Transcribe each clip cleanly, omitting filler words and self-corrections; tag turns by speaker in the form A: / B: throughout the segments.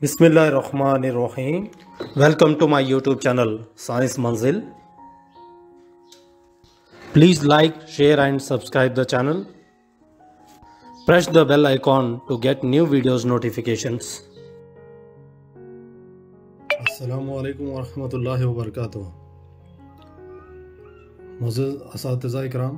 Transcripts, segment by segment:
A: Bismillahirrahmanirrahim. Welcome to my YouTube channel Science Manzil. Please like, share and subscribe the channel. Press the bell icon to get new videos notifications. Assalamu alaikum wa rahmatullahi wa barakatuh. Mu'azziz asatiza ikram,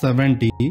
A: 70.